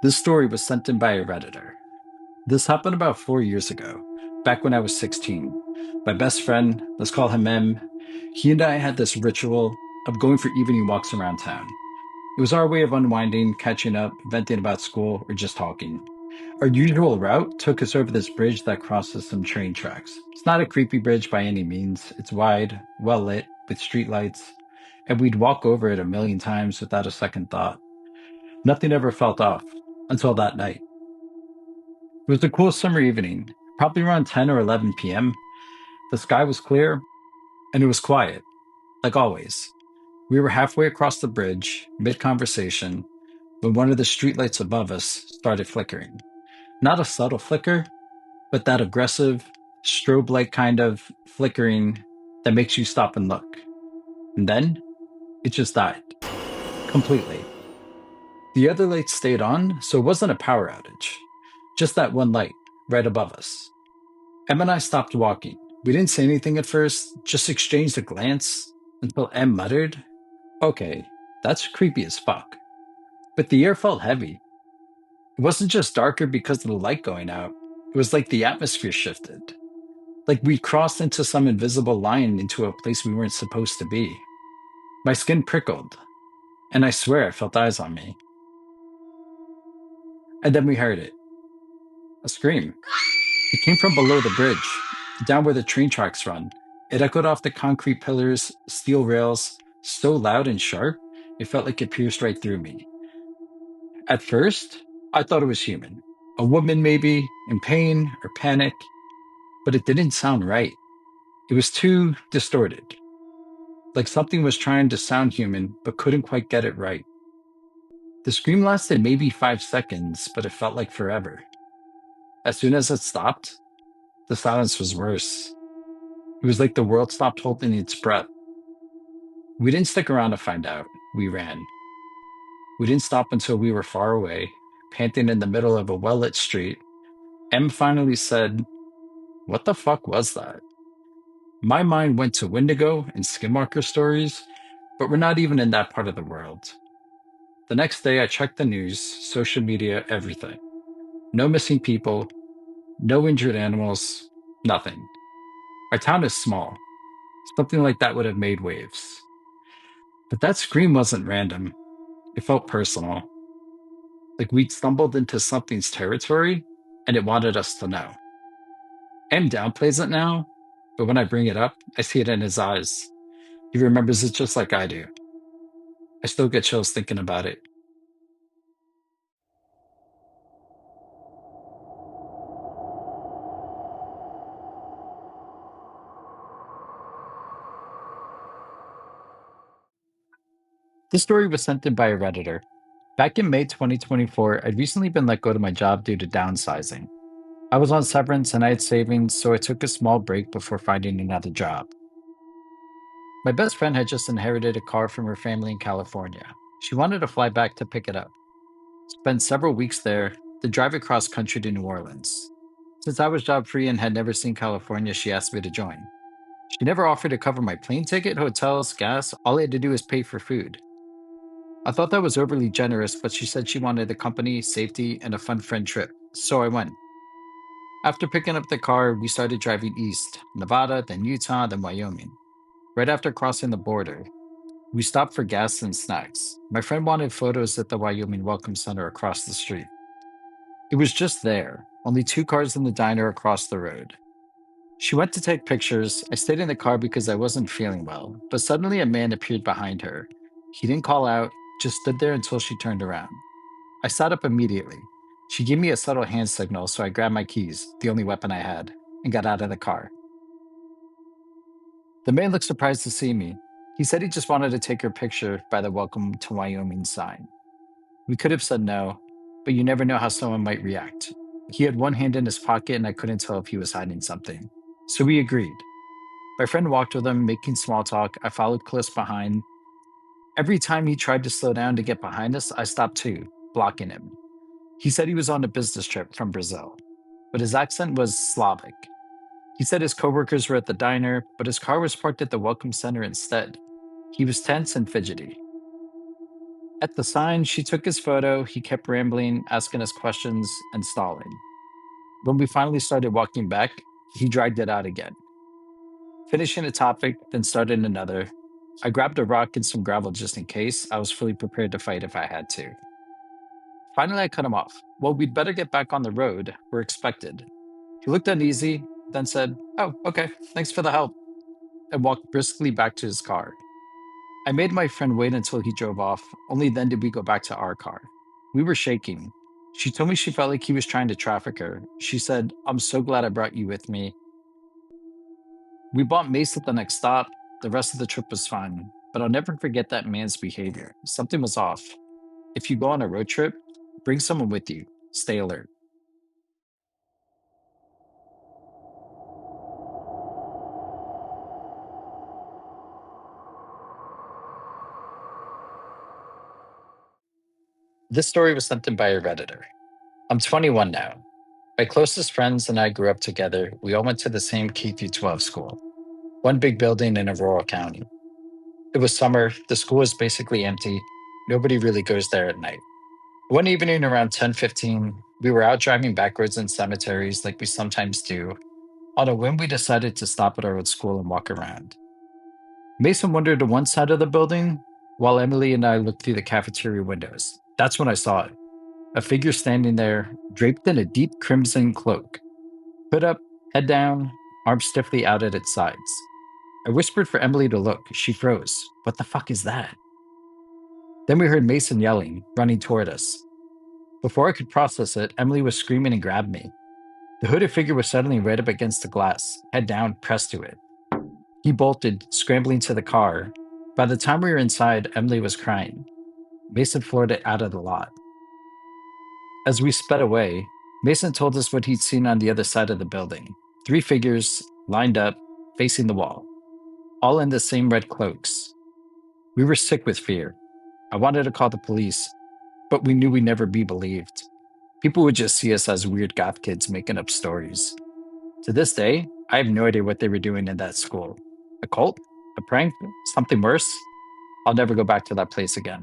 This story was sent in by a Redditor. This happened about 4 years ago, back when I was 16. My best friend, let's call him M, he and I had this ritual of going for evening walks around town. It was our way of unwinding, catching up, venting about school, or just talking. Our usual route took us over this bridge that crosses some train tracks. It's not a creepy bridge by any means. It's wide, well lit, with streetlights, and we'd walk over it a million times without a second thought. Nothing ever felt off until that night. It was a cool summer evening, probably around 10 or 11 p.m. The sky was clear and it was quiet, like always. We were halfway across the bridge, mid conversation, when one of the streetlights above us started flickering. Not a subtle flicker, but that aggressive, strobe like kind of flickering that makes you stop and look. And then it just died completely. The other lights stayed on, so it wasn't a power outage, just that one light right above us. Em and I stopped walking. We didn't say anything at first, just exchanged a glance until Em muttered, "Okay, that's creepy as fuck." But the air felt heavy. It wasn't just darker because of the light going out, it was like the atmosphere shifted. Like we'd crossed into some invisible line into a place we weren't supposed to be. My skin prickled, and I swear I felt eyes on me. And then we heard it, a scream. It came from below the bridge, down where the train tracks run. It echoed off the concrete pillars, steel rails, so loud and sharp, it felt like it pierced right through me. At first, I thought it was human. A woman, maybe, in pain or panic, but it didn't sound right. It was too distorted, like something was trying to sound human but couldn't quite get it right. The scream lasted maybe 5 seconds, but it felt like forever. As soon as it stopped, the silence was worse. It was like the world stopped holding its breath. We didn't stick around to find out. We ran. We didn't stop until we were far away, panting in the middle of a well lit street. M finally said, "What the fuck was that?" My mind went to Wendigo and Skinwalker stories, but we're not even in that part of the world. The next day, I checked the news, social media, everything. No missing people, no injured animals, nothing. Our town is small. Something like that would have made waves. But that scream wasn't random. It felt personal. Like we'd stumbled into something's territory and it wanted us to know. M downplays it now, but when I bring it up, I see it in his eyes. He remembers it just like I do. I still get chills thinking about it. This story was sent in by a Redditor. Back in May 2024, I'd recently been let go to my job due to downsizing. I was on severance and I had savings, so I took a small break before finding another job. My best friend had just inherited a car from her family in California. She wanted to fly back to pick it up. Spent several weeks there, then drive across country to New Orleans. Since I was job free and had never seen California, she asked me to join. She never offered to cover my plane ticket, hotels, gas. All I had to do was pay for food. I thought that was overly generous, but she said she wanted the company, safety, and a fun friend trip, so I went. After picking up the car, we started driving east, Nevada, then Utah, then Wyoming. Right after crossing the border, we stopped for gas and snacks. My friend wanted photos at the Wyoming Welcome Center across the street. It was just there, only two cars in the diner across the road. She went to take pictures. I stayed in the car because I wasn't feeling well, but suddenly a man appeared behind her. He didn't call out, just stood there until she turned around. I sat up immediately. She gave me a subtle hand signal, so I grabbed my keys, the only weapon I had, and got out of the car. The man looked surprised to see me. He said he just wanted to take her picture by the Welcome to Wyoming sign. We could have said no, but you never know how someone might react. He had one hand in his pocket, and I couldn't tell if he was hiding something. So we agreed. My friend walked with him, making small talk. I followed close behind. Every time he tried to slow down to get behind us, I stopped too, blocking him. He said he was on a business trip from Brazil, but his accent was Slavic. He said his coworkers were at the diner, but his car was parked at the Welcome Center instead. He was tense and fidgety. At the sign, she took his photo. He kept rambling, asking us questions, and stalling. When we finally started walking back, he dragged it out again, finishing a topic, then started another. I grabbed a rock and some gravel just in case. I was fully prepared to fight if I had to. Finally, I cut him off. Well, we'd better get back on the road. We're expected. He looked uneasy, then said, "Oh, okay, thanks for the help," and walked briskly back to his car. I made my friend wait until he drove off. Only then did we go back to our car. We were shaking. She told me she felt like he was trying to traffic her. She said, "I'm so glad I brought you with me." We bought Mace at the next stop. The rest of the trip was fun, but I'll never forget that man's behavior. Something was off. If you go on a road trip, bring someone with you. Stay alert. This story was sent in by a Redditor. I'm 21 now. My closest friends and I grew up together. We all went to the same K through 12 school, one big building in a rural county. It was summer. The school was basically empty. Nobody really goes there at night. One evening around 10:15, we were out driving backwards in cemeteries like we sometimes do. On a whim, we decided to stop at our old school and walk around. Mason wandered to one side of the building, while Emily and I looked through the cafeteria windows. That's when I saw it. A figure standing there, draped in a deep crimson cloak. Hood up, head down, arms stiffly out at its sides. I whispered for Emily to look. She froze. What the fuck is that? Then we heard Mason yelling, running toward us. Before I could process it, Emily was screaming and grabbed me. The hooded figure was suddenly right up against the glass, head down, pressed to it. He bolted, scrambling to the car. By the time we were inside, Emily was crying. Mason floored it out of the lot. As we sped away, Mason told us what he'd seen on the other side of the building. 3 figures, lined up, facing the wall, all in the same red cloaks. We were sick with fear. I wanted to call the police, but we knew we'd never be believed. People would just see us as weird goth kids making up stories. To this day, I have no idea what they were doing in that school. A cult? A prank? Something worse? I'll never go back to that place again.